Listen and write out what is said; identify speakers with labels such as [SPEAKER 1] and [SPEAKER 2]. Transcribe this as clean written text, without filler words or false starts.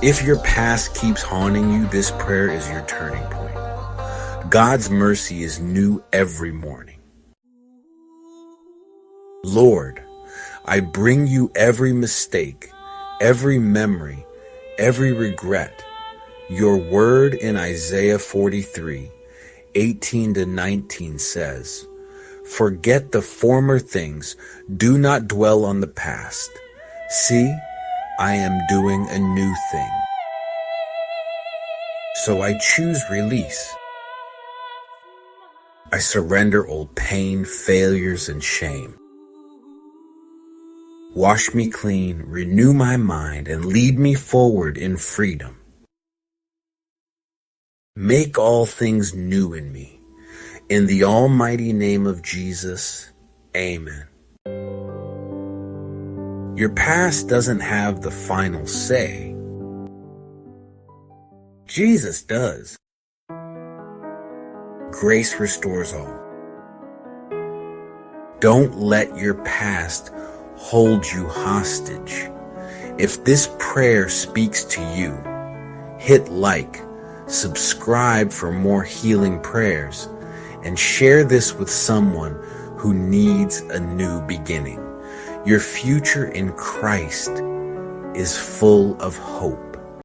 [SPEAKER 1] If your past keeps haunting you, this prayer is your turning point. God's mercy is new every morning. Lord, I bring you every mistake, every memory, every regret. Your word in Isaiah 43:18-19 says, "Forget the former things, do not dwell on the past. See, I am doing a new thing." So I choose release. I surrender old pain, failures, and shame. Wash me clean, renew my mind, and lead me forward in freedom. Make all things new in me. In the almighty name of Jesus, amen. Your past doesn't have the final say. Jesus does. Grace restores all. Don't let your past hold you hostage. If this prayer speaks to you, hit like, subscribe for more healing prayers, and share this with someone who needs a new beginning. Your future in Christ is full of hope.